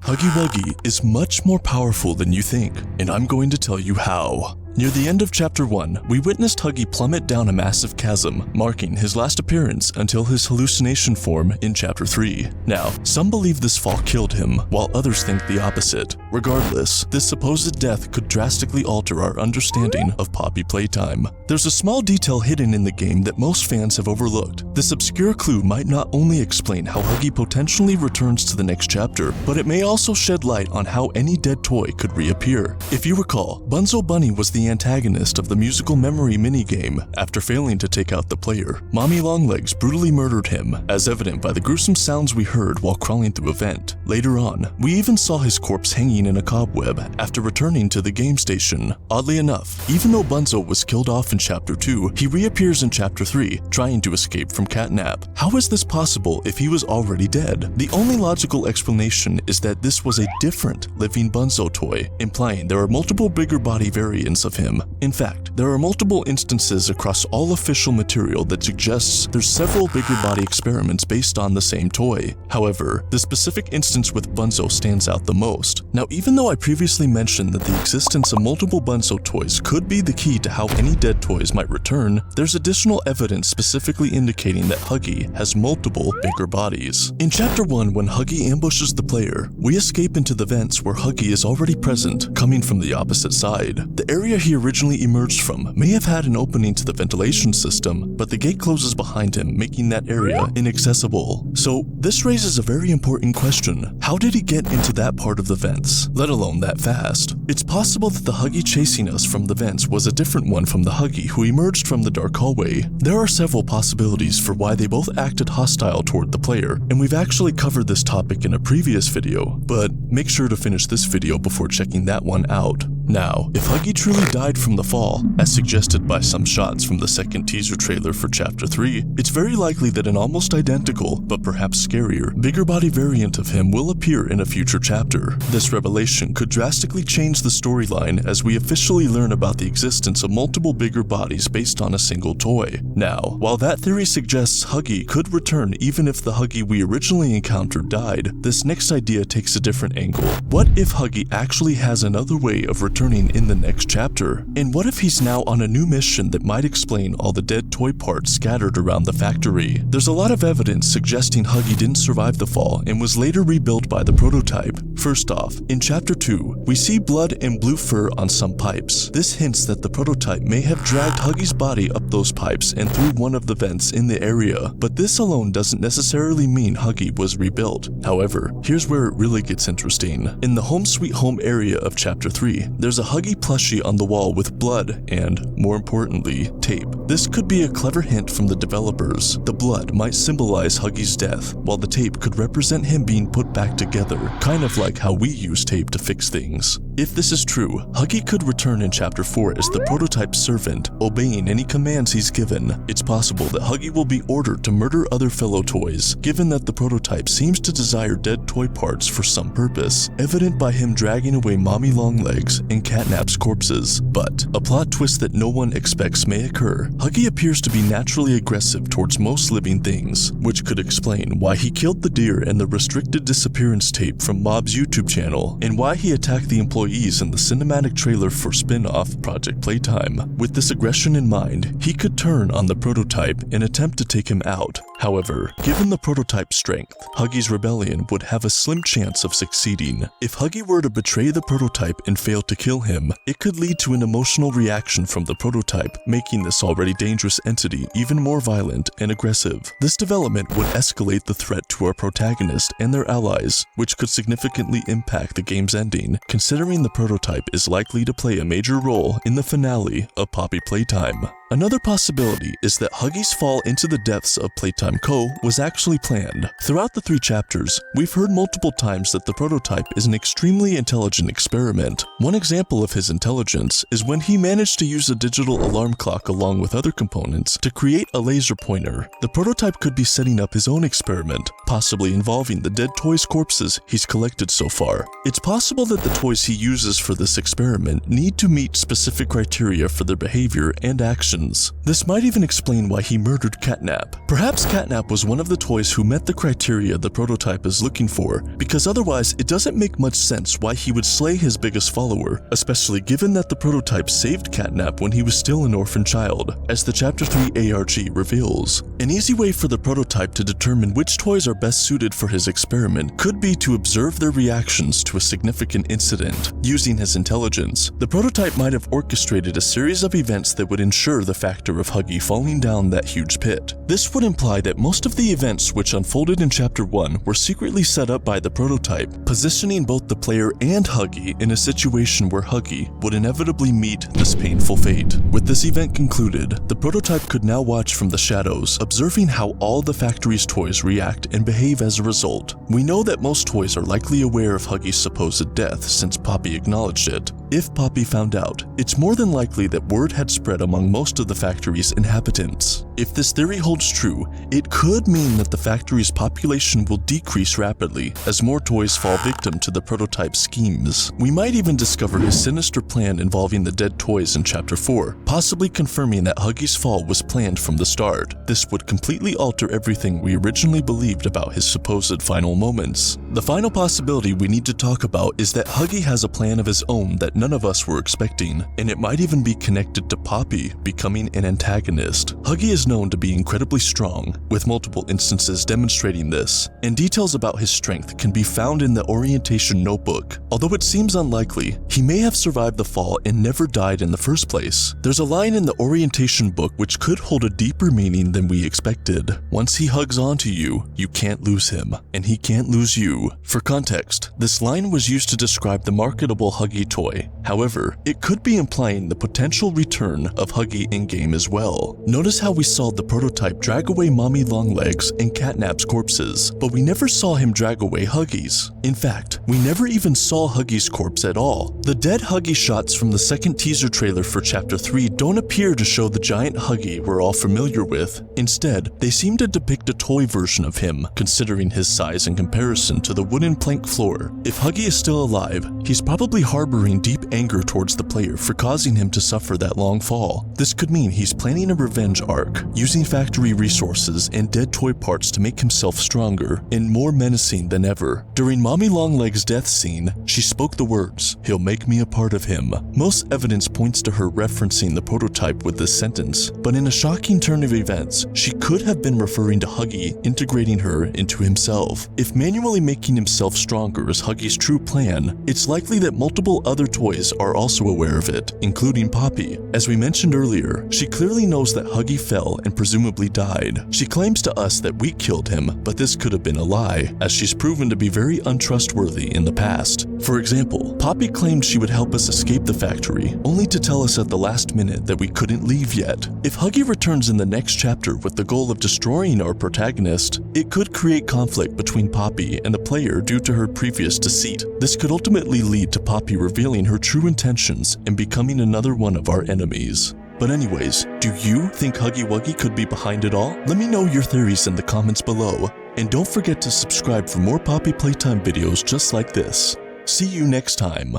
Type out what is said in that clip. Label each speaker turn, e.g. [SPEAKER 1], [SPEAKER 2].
[SPEAKER 1] Huggy Wuggy is much more powerful than you think, and I'm going to tell you how. Near the end of Chapter 1, we witnessed Huggy plummet down a massive chasm, marking his last appearance until his hallucination form in Chapter 3. Now, some believe this fall killed him, while others think the opposite. Regardless, this supposed death could drastically alter our understanding of Poppy Playtime. There's a small detail hidden in the game that most fans have overlooked. This obscure clue might not only explain how Huggy potentially returns to the next chapter, but it may also shed light on how any dead toy could reappear. If you recall, Bunzo Bunny was the antagonist of the musical memory minigame. After failing to take out the player, Mommy Longlegs brutally murdered him, as evident by the gruesome sounds we heard while crawling through a vent. Later on, we even saw his corpse hanging in a cobweb after returning to the game station. Oddly enough, even though Bunzo was killed off in Chapter 2, he reappears in Chapter 3, trying to escape from catnap. How is this possible if he was already dead? The only logical explanation is that this was a different living Bunzo toy, implying there are multiple bigger body variants of him. In fact, there are multiple instances across all official material that suggests there's several bigger body experiments based on the same toy. However, the specific instance with Bunzo stands out the most. Now, even though I previously mentioned that the existence of multiple Bunzo toys could be the key to how any dead toys might return, there's additional evidence specifically indicating that Huggy has multiple bigger bodies. In Chapter 1, when Huggy ambushes the player, we escape into the vents where Huggy is already present, coming from the opposite side. The area he originally emerged from may have had an opening to the ventilation system, but the gate closes behind him, making that area inaccessible. So this raises a very important question. How did he get into that part of the vents, let alone that fast? It's possible that the Huggy chasing us from the vents was a different one from the Huggy who emerged from the dark hallway. There are several possibilities for why they both acted hostile toward the player, and we've actually covered this topic in a previous video, but make sure to finish this video before checking that one out. Now, if Huggy truly died from the fall, as suggested by some shots from the second teaser trailer for Chapter 3, it's very likely that an almost identical, but perhaps scarier, bigger body variant of him will appear in a future chapter. This revelation could drastically change the storyline as we officially learn about the existence of multiple bigger bodies based on a single toy. Now, while that theory suggests Huggy could return even if the Huggy we originally encountered died, this next idea takes a different angle. What if Huggy actually has another way of returning in the next chapter? And what if he's now on a new mission that might explain all the dead toy parts scattered around the factory? There's a lot of evidence suggesting Huggy didn't survive the fall and was later rebuilt by the prototype. First off, in Chapter 2, we see blood and blue fur on some pipes. This hints that the prototype may have dragged Huggy's body up those pipes and through one of the vents in the area, but this alone doesn't necessarily mean Huggy was rebuilt. However, here's where it really gets interesting. In the Home Sweet Home area of Chapter 3, there's a Huggy plushie on the wall with blood and, more importantly, tape. This could be a clever hint from the developers. The blood might symbolize Huggy's death, while the tape could represent him being put back together, kind of like how we use tape to fix things. If this is true, Huggy could return in Chapter 4 as the prototype servant, obeying any commands he's given. It's possible that Huggy will be ordered to murder other fellow toys, given that the prototype seems to desire dead toy parts for some purpose, evident by him dragging away Mommy Longlegs and Catnap's corpses. But a plot twist that no one expects may occur. Huggy appears to be naturally aggressive towards most living things, which could explain why he killed the deer and the restricted disappearance tape from Mob's YouTube channel, and why he attacked the employees in the cinematic trailer for spin-off Project Playtime. With this aggression in mind, he could turn on the prototype and attempt to take him out. However, given the prototype's strength, Huggy's rebellion would have a slim chance of succeeding. If Huggy were to betray the prototype and fail to kill him, it could lead to an emotional reaction from the prototype, making this already dangerous entity even more violent and aggressive. This development would escalate the threat to our protagonist and their allies, which could significantly impact the game's ending, considering the prototype is likely to play a major role in the finale of Poppy Playtime. Another possibility is that Huggy's fall into the depths of Playtime Co. was actually planned. Throughout the 3 chapters, we've heard multiple times that the prototype is an extremely intelligent experiment. One example of his intelligence is when he managed to use a digital alarm clock along with other components to create a laser pointer. The prototype could be setting up his own experiment, possibly involving the dead toys' corpses he's collected so far. It's possible that the toys he uses for this experiment need to meet specific criteria for their behavior and actions intentions. This might even explain why he murdered Catnap. Perhaps Catnap was one of the toys who met the criteria the prototype is looking for, because otherwise it doesn't make much sense why he would slay his biggest follower, especially given that the prototype saved Catnap when he was still an orphan child, as the Chapter 3 ARG reveals. An easy way for the prototype to determine which toys are best suited for his experiment could be to observe their reactions to a significant incident. Using his intelligence, the prototype might have orchestrated a series of events that would ensure the factor of Huggy falling down that huge pit. This would imply that most of the events which unfolded in Chapter 1 were secretly set up by the prototype, positioning both the player and Huggy in a situation where Huggy would inevitably meet this painful fate. With this event concluded, the prototype could now watch from the shadows, observing how all the factory's toys react and behave as a result. We know that most toys are likely aware of Huggy's supposed death since Poppy acknowledged it. If Poppy found out, it's more than likely that word had spread among most of the factory's inhabitants. If this theory holds true, it could mean that the factory's population will decrease rapidly as more toys fall victim to the prototype's schemes. We might even discover his sinister plan involving the dead toys in Chapter 4, possibly confirming that Huggy's fall was planned from the start. This would completely alter everything we originally believed about his supposed final moments. The final possibility we need to talk about is that Huggy has a plan of his own that none of us were expecting, and it might even be connected to Poppy becoming an antagonist. Huggy is known to be incredibly strong, with multiple instances demonstrating this, and details about his strength can be found in the orientation notebook. Although it seems unlikely, he may have survived the fall and never died in the first place. There's a line in the orientation book which could hold a deeper meaning than we expected. Once he hugs onto you, you can't lose him, and he can't lose you. For context, this line was used to describe the marketable Huggy toy. However, it could be implying the potential return of Huggy in-game as well. Notice how we saw the prototype drag away Mommy Longlegs and Catnap's corpses, but we never saw him drag away Huggy's. In fact, we never even saw Huggy's corpse at all. The dead Huggy shots from the second teaser trailer for Chapter 3 don't appear to show the giant Huggy we're all familiar with. Instead, they seem to depict a toy version of him, considering his size in comparison to the wooden plank floor. If Huggy is still alive, he's probably harboring deep anger towards the player for causing him to suffer that long fall. This could mean he's planning a revenge arc, using factory resources and dead toy parts to make himself stronger and more menacing than ever. During Mommy Longlegs' death scene, she spoke the words, "He'll make me a part of him." Most evidence points to her referencing the prototype with this sentence, but in a shocking turn of events, she could have been referring to Huggy integrating her into himself. If manually making himself stronger is Huggy's true plan, it's likely that multiple other toys are also aware of it, including Poppy. As we mentioned earlier, she clearly knows that Huggy fell and presumably died. She claims to us that we killed him, but this could have been a lie, as she's proven to be very untrustworthy in the past. For example, Poppy claimed she would help us escape the factory, only to tell us at the last minute that we couldn't leave yet. If Huggy returns in the next chapter with the goal of destroying our protagonist, it could create conflict between Poppy and the player due to her previous deceit. This could ultimately lead to Poppy revealing her true intentions and becoming another one of our enemies. But anyways, do you think Huggy Wuggy could be behind it all? Let me know your theories in the comments below. And don't forget to subscribe for more Poppy Playtime videos just like this. See you next time.